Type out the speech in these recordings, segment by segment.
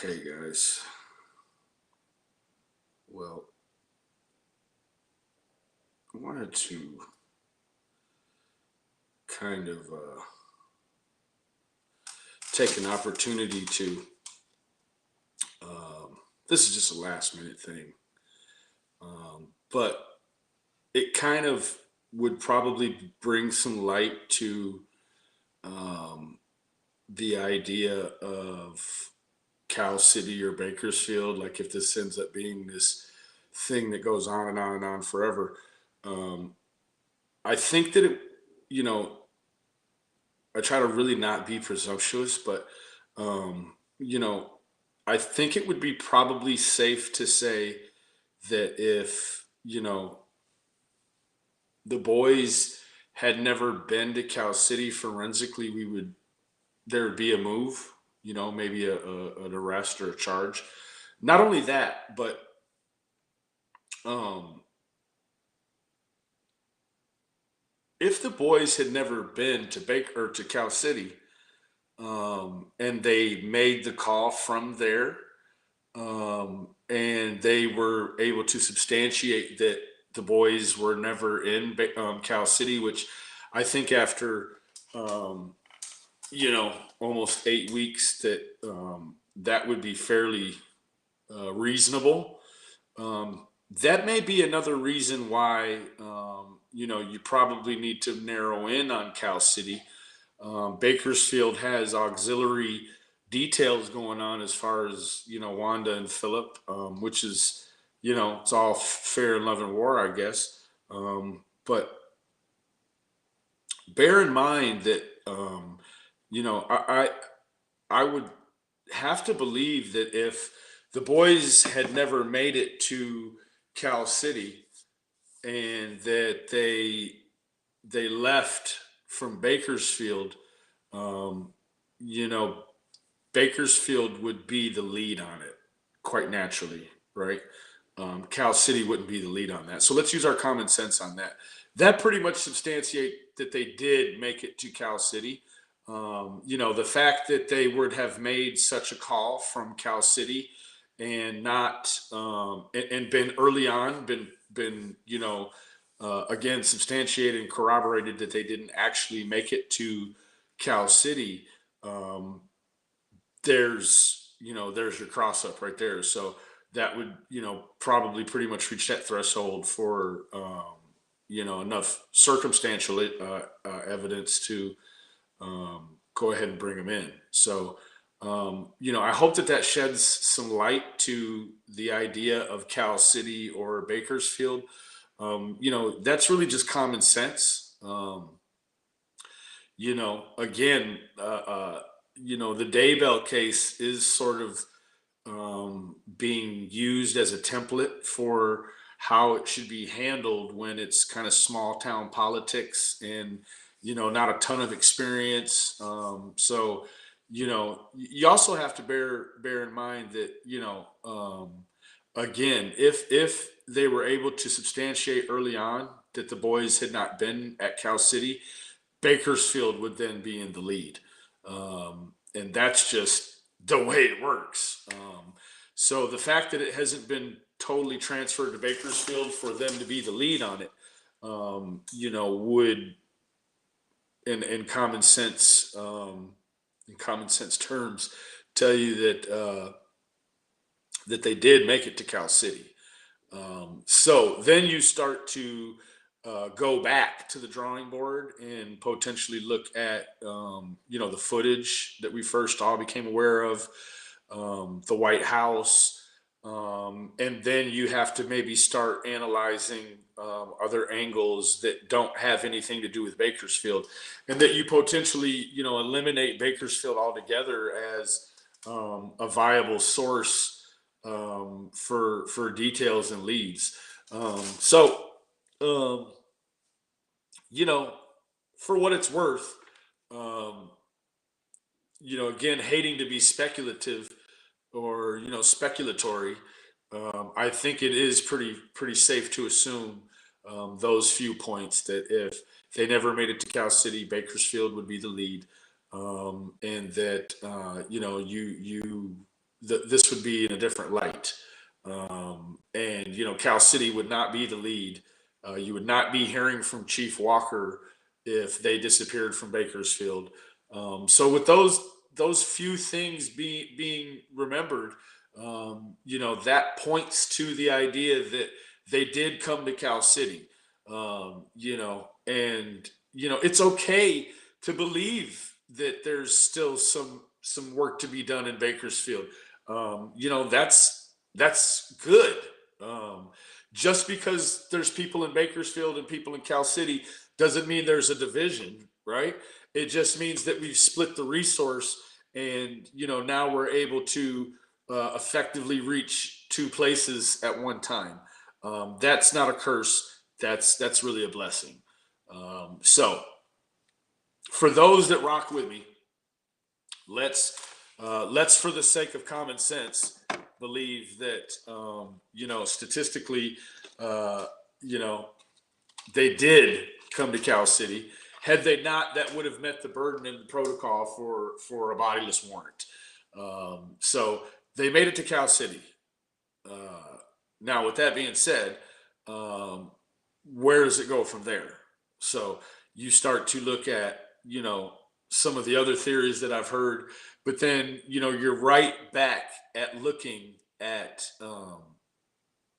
Okay, guys. Well, I wanted to kind of take an opportunity to. This is just a last minute thing, but it kind of would probably bring some light to um, the idea of Cal City or Bakersfield. Like if this ends up being this thing that goes on and on and on forever. Um, I think that you know, I try to really not be presumptuous, but you know, I think it would be probably safe to say that if, the boys had never been to Cal City forensically, there would be a move, maybe an arrest or a charge. Not only that, but um, if the boys had never been to Baker or to Cal City, and they made the call from there, and they were able to substantiate that the boys were never in Cal City, which I think after um, almost 8 weeks that would be fairly reasonable. That may be another reason why you probably need to narrow in on Cal City. Bakersfield has auxiliary details going on as far as Wanda and Philip, which is it's all fair in love and war, I guess. But bear in mind that you know I, I would have to believe that if the boys had never made it to Cal City and that they left from Bakersfield, um, you know, Bakersfield would be the lead on it, quite naturally, right? Cal City wouldn't be the lead on that. So let's use our common sense on that. That pretty much substantiate that they did make it to Cal City. The fact that they would have made such a call from Cal City and not and been early on, been again substantiated and corroborated that they didn't actually make it to Cal City. Um, there's your cross up right there. So that would probably pretty much reach that threshold for enough circumstantial evidence to go ahead and bring them in. So I hope that that sheds some light to the idea of Cal City or Bakersfield. That's really just common sense. Again, the Daybell case is sort of being used as a template for how it should be handled when it's kind of small town politics and not a ton of experience. So you also have to bear in mind that again, if they were able to substantiate early on that the boys had not been at Cal City, Bakersfield would then be in the lead. And that's just the way it works. So the fact that it hasn't been totally transferred to Bakersfield for them to be the lead on it, would in common sense, in common sense terms, tell you that they did make it to Cal City. So then you start to go back to the drawing board and potentially look at the footage that we first all became aware of, the White House, and then you have to maybe start analyzing other angles that don't have anything to do with Bakersfield, and that you potentially eliminate Bakersfield altogether as a viable source for details and leads. So um, you know, for what it's worth, um, again, hating to be speculative or speculatory, I think it is pretty safe to assume those few points that if they never made it to Cal City, Bakersfield would be the lead, and that you this would be in a different light. And Cal City would not be the lead. You would not be hearing from Chief Walker if they disappeared from Bakersfield. So with those few things being remembered, that points to the idea that they did come to Cal City. And it's okay to believe that there's still some work to be done in Bakersfield. That's good. Um, just because there's people in Bakersfield and people in Cal City doesn't mean there's a division, right? It just means that we've split the resource, and now we're able to effectively reach two places at one time. That's not a curse. That's really a blessing. So for those that rock with me, let's for the sake of common sense believe that statistically, uh, you know they did come to Cal City. Had they not, that would have met the burden and the protocol for a bodiless warrant. So they made it to Cal City. Now, with that being said, um, where does it go from there? So you start to look at, some of the other theories that I've heard, but then, you're right back at looking at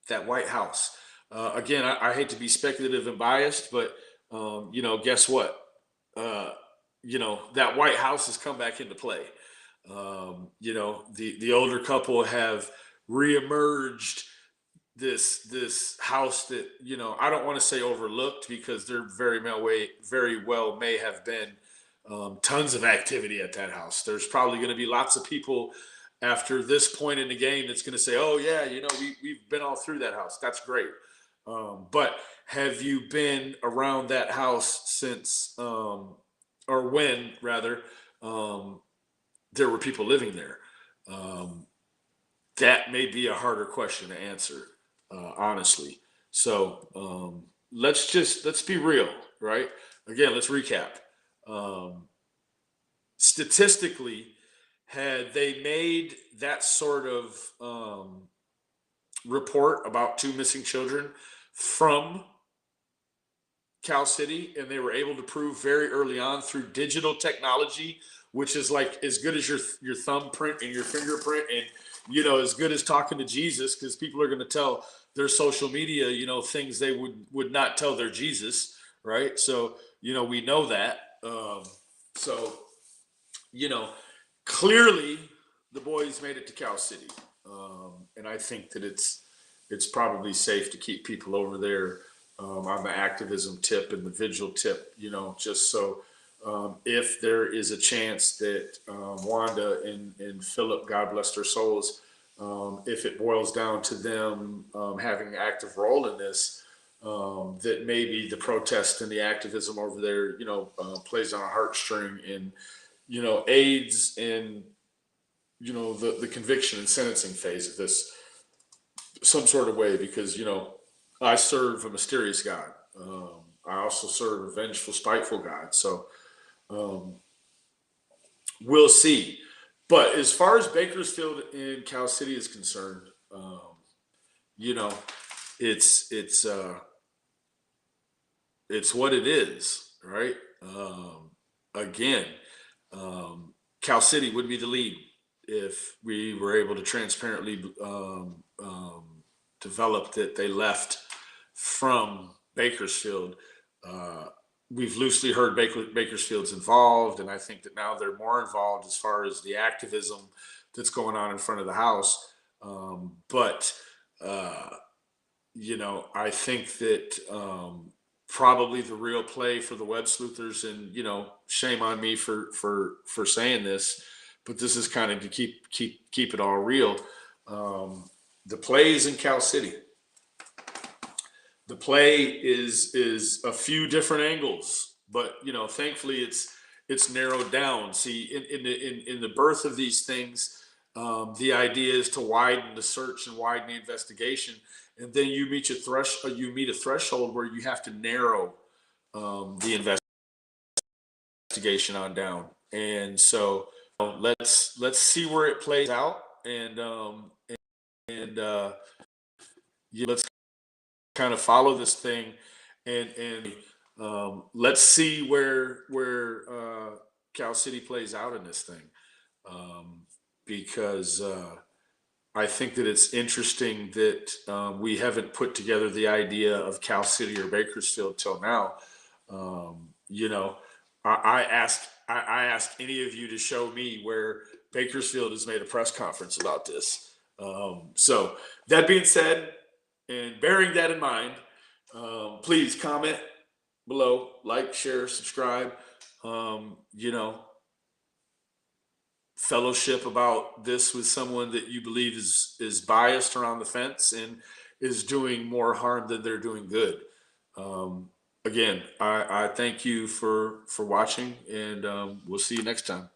that White House. Again, I hate to be speculative and biased, but, guess what? Uh, that White House has come back into play. The older couple have reemerged this house that I don't want to say overlooked, because there very well may have been tons of activity at that house. There's probably going to be lots of people after this point in the game that's going to say, oh yeah, we've been all through that house. That's great. But have you been around that house since or when rather there were people living there? um, that may be a harder question to answer, honestly. So let's be real, right? Again, let's recap. Um, Statistically, had they made that sort of report about two missing children from Cal City, and they were able to prove very early on through digital technology, which is like as good as your thumbprint and your fingerprint, and as good as talking to Jesus, because people are going to tell their social media, things they would not tell their Jesus, right? So we know that. So you know, clearly the boys made it to Cal City, and I think that it's probably safe to keep people over there on the activism tip and the vigil tip. Just so if there is a chance that Wanda and Philip, God bless their souls, if it boils down to them having an active role in this, that maybe the protest and the activism over there, plays on a heartstring and, aids in, the conviction and sentencing phase of this some sort of way, because, I serve a mysterious God. I also serve a vengeful, spiteful God. So um, we'll see. But as far as Bakersfield and Cal City is concerned, you know, it's it's what it is, right? Again, Cal City would be the lead if we were able to transparently develop that they left from Bakersfield. Uh, we've loosely heard Bakersfield's involved, and I think that now they're more involved as far as the activism that's going on in front of the house. But uh, I think that probably the real play for the web sleuthers, and shame on me for saying this, but this is kind of to keep it all real. The play is in Cal City. The play is a few different angles, but thankfully it's narrowed down. See, in the birth of these things, the idea is to widen the search and widen the investigation, and then you meet a threshold where you have to narrow the investigation on down. And so let's see where it plays out. and yeah, let's kind of follow this thing, and let's see where Cal City plays out in this thing, um, because I think that it's interesting that we haven't put together the idea of Cal City or Bakersfield till now. You know, I asked any of you to show me where Bakersfield has made a press conference about this. So that being said, and bearing that in mind, please comment below, like, share, subscribe. You know, fellowship about this with someone that you believe is biased or on the fence and is doing more harm than they're doing good. Again, I thank you for watching, and we'll see you next time.